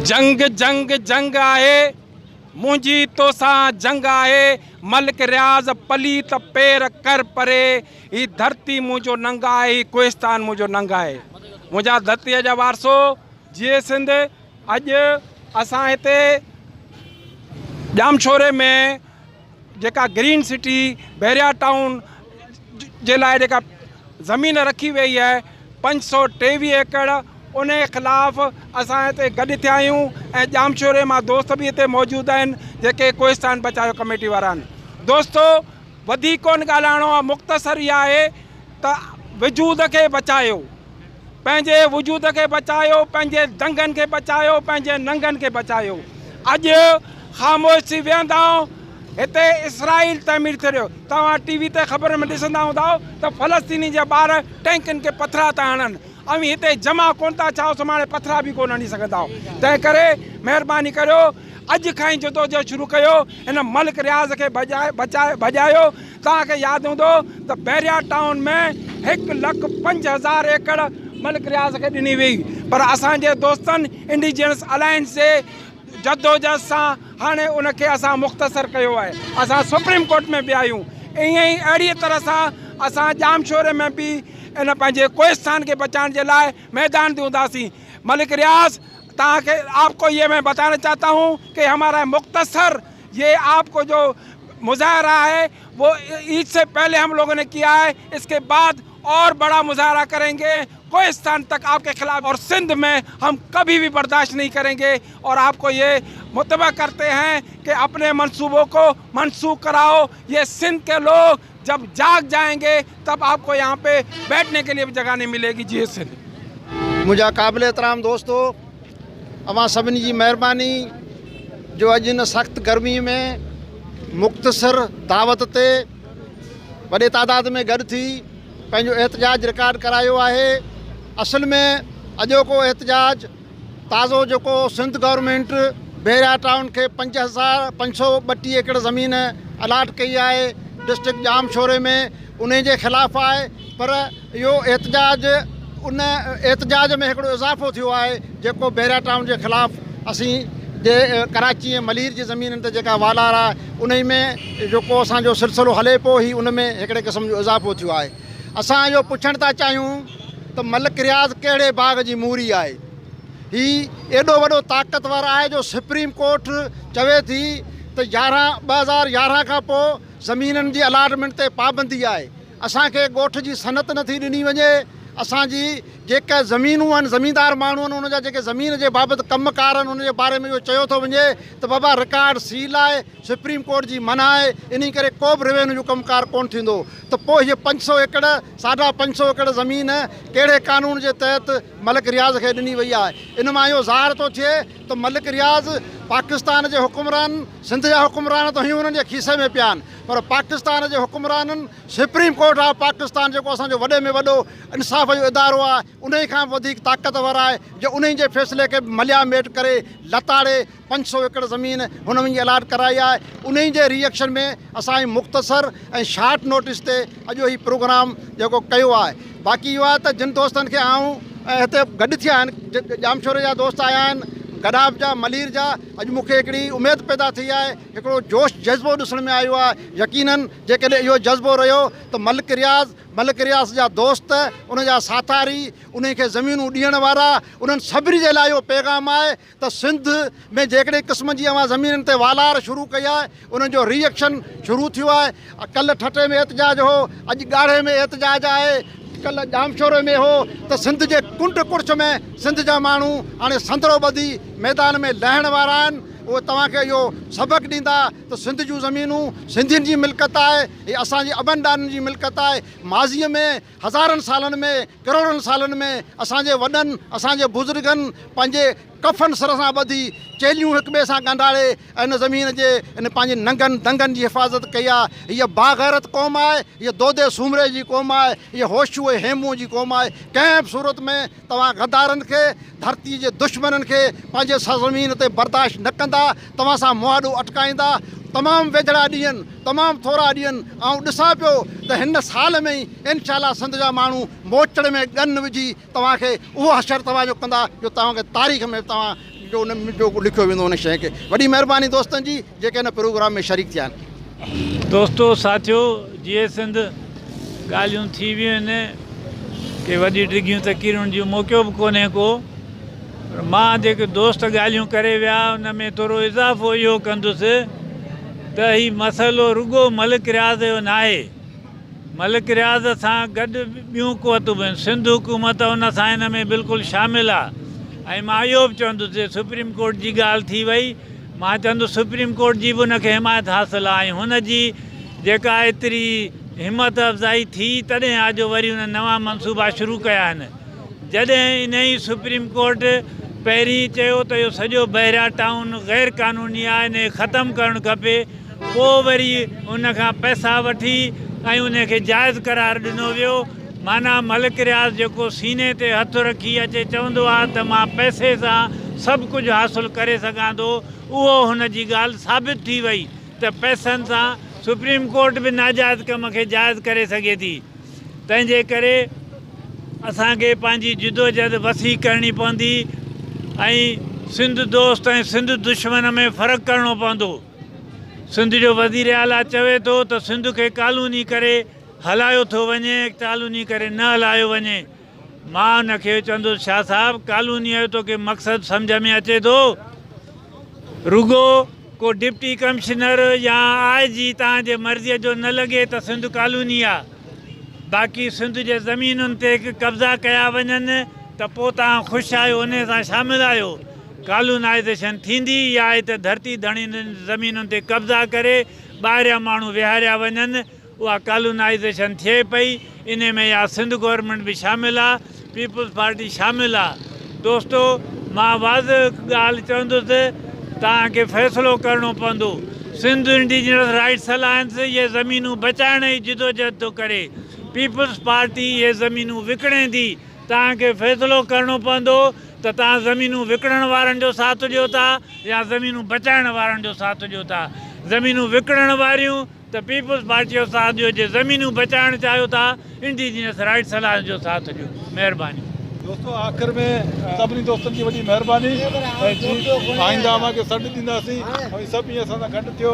जंग जंग जंग आहे मुंहिंजी तोसां जंग आहे मलिक रियाज़ पलीत पेर कर परे ही धरती मुंहिंजो नंग आहे ही कोहिस्तान मुंहिंजो नंग आहे मुंहिंजा धरतीअ जा वारसो जीअं सिंध अॼु असां हिते जामशोरे में जेका ग्रीन सिटी बैरिया टाउन जे लाइ जेका ज़मीन रखी वई आहे 523 एकड़ उन ख़िलाफ़ असां हिते गॾु थिया आहियूं ऐं जामशोरे मां दोस्त बि हिते मौजूदु आहिनि जेके कोहिस्तान बचायो कमेटी वारा आहिनि। दोस्तो वधीक कोन ॻाल्हाइणो आहे, मुख़्तसर इहा आहे त वजूद खे बचायो, पंहिंजे वजूद खे बचायो, पंहिंजे दंगनि खे बचायो, पंहिंजे नंगनि खे बचायो। अॼु ख़ामोश थी वेहंदा हिते इसराइल तमीर थियो। तव्हां टीवी ते ख़बर में ॾिसंदा हूंदव त फ़लस्तीनी जा ॿार टैंकनि खे पथरा था हणनि ऐं हिते जमा कोन था छा सुभाणे पथरा बि कोन हणी सघंदा। तंहिं करे महिरबानी करियो अॼु खां ई जदोजहद शुरू कयो, हिन मलिक रियाज़ खे भॼायो। तव्हांखे यादि हूंदो त बैरिया टाउन में 1,05,000 एकड़ मलिक रियाज़ खे ॾिनी हुई, पर असांजे दोस्तनि इंडिजिनस अलायंस जे जदोजहद सां हाणे उनखे असां मुख़्तसर कयो आहे। असां सुप्रीम कोर्ट में बि आहियूं। ईअं ई अहिड़ीअ तरह सां असां जामशोरे में बि इन पंहिंजे कोहिस्तान के बचाने के लिए मैदान दूंदासी। मलिक रियाज़ ताकि आपको ये मैं बताना चाहता हूँ कि हमारा मुख्तसर ये आपको जो मुजाहरा है वो ईद से पहले हम लोगों ने किया है, इसके बाद और बड़ा मुजाहरा करेंगे कोहिस्तान तक आपके खिलाफ, और सिंध में हम कभी भी बर्दाश्त नहीं करेंगे। और आपको ये मुतबा करते हैं कि अपने मंसूबों को मनसूख कराओ। ये सिंध के लोग जब जाग जाएंगे तब आपको यहाँ पे बैठने के लिए भी जगह नहीं मिलेगी। जी सिंध मुझा काबिल एहतराम दोस्तों, अवां सभिनी जी महिरबानी जो अॼु इन सख़्त गर्मी में मुख़्तसर दावत ते वॾे तादाद में गॾु थी पंहिंजो एहतजाज रिकॉर्ड करायो आहे। असल में अॼोको एहतजाज ताज़ो जेको सिंध गवर्नमेंट बैरिया टाउन खे 5,532 एकड़ ज़मीन अलाट कई आहे डिस्ट्रिक्ट जामशोरे में, उन जे ख़िलाफ़ आहे। पर इहो एहतजाज उन एहतजाज में हिकिड़ो इज़ाफ़ो थियो आहे जेको बैरिया टाउन जे ख़िलाफ़ असीं जे कराची ऐं मलीर जी ज़मीन ते जेका वालार आहे उन में जेको असांजो सिलसिलो हले पियो ही उन में हिकिड़े क़िस्म जो इज़ाफ़ो थियो आहे। असां इहो पुछणु था चाहियूं त मलिक रियाज़ कहिड़े बाग़ जी मूरी आहे। ही एॾो वॾो ताक़तवर आहे जो सुप्रीम कोर्ट चवे थी त 2011 खां पोइ ज़मीननि जी अलाटमेंट ते पाबंदी आहे। असांखे ॻोठ जी सनत नथी ॾिनी वञे। असांजी जेका ज़मीनूं आहिनि, ज़मीनदार माण्हू आहिनि, उनजा जेके ज़मीन जे बाबति कमकार आहिनि उन जे बारे में इहो चयो थो वञे त बाबा रिकॉर्ड सील आहे, सुप्रीम कोर्ट जी मना आहे, इन करे को बि रेवेन्यू जो कमकार कोन थींदो। त पोइ हीअ 500 एकड़ 550 एकड़ ज़मीन कहिड़े कानून जे तहत मलिक रियाज़ खे ॾिनी वई आहे। इन मां इहो ज़ाहिर थो थिए त मलिक रियाज़ पाकिस्तान जे हुकुमरान, सिंध जा हुकुमरान त हीअं उन्हनि जे खीसे में पिया आहिनि, पर पाकिस्तान जे हुकुमराननि सुप्रीम कोर्ट ऑफ पाकिस्तान जेको असांजो वॾे में वॾो इंसाफ़ जो इदारो आहे उन खां वधीक ताक़तवर आहे जो उन जे फ़ैसिले खे मलिया मेट करे लताड़े 500 एकड़ ज़मीन हुन में अलाट कराई आहे। उन जे रिएक्शन में असां मुख़्तसर ऐं शार्ट नोटिस ते अॼु ही प्रोग्राम जेको कयो आहे। बाक़ी इहो आहे त जिन दोस्तनि खे आऊं हिते गॾु थिया आहिनि, जामशोरे जा दोस्त आया आहिनि, गडाब जा, मलीर जा, अॼु मूंखे हिकिड़ी उमेद पैदा थी आहे, हिकिड़ो जोश जज़्बो ॾिसण में आयो आहे। यकीनन जेकॾहिं इहो जज़्बो रहियो त मलिक रियाज़ जा दोस्त, उन जा साथारी, उन खे ज़मीनूं ॾियण वारा, उन्हनि सभिनी जे लाइ इहो पैगाम आहे त सिंध में जेकॾहिं क़िस्म जी अवां ज़मीननि ते वालार शुरू कई आहे, उन्हनि जो रिएक्शन शुरू थियो आहे। कल्ह ठटे में एहतजाज हो, अॼु ॻाढ़े में एहतजाज आहे, कल्ह जामशोरे में हो, त सिंध जे कुंड कुर्छ में सिंध जा माण्हू हाणे संदरो ॿधी मैदान में लहण वारा आहिनि। उहे तव्हांखे इहो सबक़ु ॾींदा त सिंध जूं ज़मीनूं सिंधियुनि जी मिल्कियत आहे, हीअ असांजी अबनदाननि जी मिल्कियत आहे। माज़ीअ में हज़ारनि सालनि में, करोड़नि सालनि में असांजे वॾनि, असांजे बुज़ुर्गनि पंहिंजे कफ़न सर सां ॿधी चेलियूं हिक ॿिए सां ॻंढाड़े इन ज़मीन जे इन पंहिंजे नंगनि दंगनि जी हिफ़ाज़त कई आहे। हीअ बाग़ैरत क़ौम आहे, हीअ दोदे सूमरे जी क़ौम आहे, हीअ होशूए हेमूं जी क़ौम आहे। कंहिं बि सूरत में तव्हां गद्दारनि खे, धरती जे दुश्मननि खे पंहिंजे ज़मीन ते बर्दाश्त न कंदा, तव्हां सां मुआदो अटकाईंदा। तमामु वेझड़ा ॾींहंनि, तमामु थोरा ॾींहंनि ऐं ॾिसां पियो त हिन साल में ई इनशाला सिंध जा माण्हू मोचड़ में गन विझी तव्हांखे उहो हशर तव्हांजो कंदा जो तव्हांखे तारीख़ में तव्हां जो उन में जो लिखियो वेंदो उन शइ खे। वॾी महिरबानी दोस्तनि जी जेके हिन प्रोग्राम में शरीक थिया आहिनि। दोस्तो साथियो, जीअं सिंध ॻाल्हियूं थी वियूं आहिनि कि वॾी डिघियूं तकीरुनि जो मौक़ो बि कोन्हे को, पर मां जेके दोस्त ॻाल्हियूं करे विया उन में थोरो इज़ाफ़ो इहो कंदुसि त हीउ मसइलो रुॻो मलिक रियाज़ जो न आहे। मलिक रियाज़ सां गॾु ॿियूं क़ुवतूं बि आहिनि। सिंध हुकूमत उन सां हिन में बिल्कुलु शामिलु आहे। ऐं मां इहो बि चवंदुसि, सुप्रीम कोर्ट जी ॻाल्हि थी वई, मां चवंदुसि सुप्रीम कोर्ट जी बि हुनखे हिमायत हासिलु आहे। ऐं हुनजी जेका एतिरी हिमत अफ़ज़ाई थी तॾहिं आहे जो वरी हुन नवां मनसूबा शुरू कया आहिनि। जॾहिं इन ई सुप्रीम कोर्ट पहिरीं चयो त इहो सॼो बहरिया टाउन ग़ैर क़ानूनी आहे, इन ख़तमु करणु खपे, पोइ वरी उनखां पैसा वठी ऐं उनखे जाइज़ करार ॾिनो वियो। माना मलिक रियाज़ जेको सीने ते हथु रखी अचे चवंदो आहे त मां पैसे सां सभु कुझु हासिलु करे सघां थो, उहो हुन जी ॻाल्हि साबित थी वई त पैसनि सां सुप्रीम कोर्ट बि नाजाइज़ कम खे जाइज़ करे सघे थी। तंहिंजे करे असांखे पंहिंजी जिदोजहद वसी करणी पवंदी ऐं सिंध दोस्त ऐं सिंध दुश्मन में फ़र्क़ु करिणो पवंदो। सिंध जो वज़ीर आला चवे थो त सिंध खे क़ानूनी करे हलायो थो वञे, क़ानूनी करे न हलायो वञे। मां हुनखे चवंदुसि, शाह साहिबु, क़ानूनी जो तोखे मक़सदु सम्झ में अचे थो? रुॻो को डिप्टी कमिश्नर या IG तव्हांजे मर्ज़ीअ जो न लॻे त सिंध क़ानूनी आहे, बाक़ी सिंध जे ज़मीनुनि ते कब्ज़ा कया वञनि त पोइ तव्हां ख़ुशि आहियो, उन सां शामिलु आहियो। कॉलोनाइज़ेशन थींदी या हिते धरती धणी ज़मीनुनि ते कब्ज़ा करे ॿाहिरियां माण्हू विहारिया वञनि, उहा कॉलोनाइज़ेशन थिए पई। इन में या सिंध गवर्नमेंट बि शामिलु आहे, पीपल्स पार्टी शामिलु आहे। दोस्तो, मां वाज़ ॻाल्हि चवंदुसि, तव्हांखे फ़ैसिलो करिणो पवंदो। सिंध इंडिजिनस राइट्स अलायंस इहे ज़मीनूं बचाइण जी जिदोजहद थो करे, पीपल्स पार्टी इहे ज़मीनूं विकिणे थी। तव्हांखे फ़ैसिलो करिणो पवंदो त तव्हां ज़मीनूं विकिणण वारनि जो साथ ॾियो था या ज़मीनूं बचाइण वारनि जो साथ ॾियो था। ज़मीनूं विकिणण वारियूं त पीपल्स पार्टी जो साथ ॾियो, जे ज़मीनूं बचाइण चाहियो था इंडिजिनस राइट्स अलायंस जो साथ ॾियो। महिरबानी दोस्तों, आख़िर में सभिनी दोस्तनि जी वॾी महिरबानी ऐं आईंदा असांखे सॾु ॾींदासीं ऐं सभु ईअं असां सां गॾु थियो।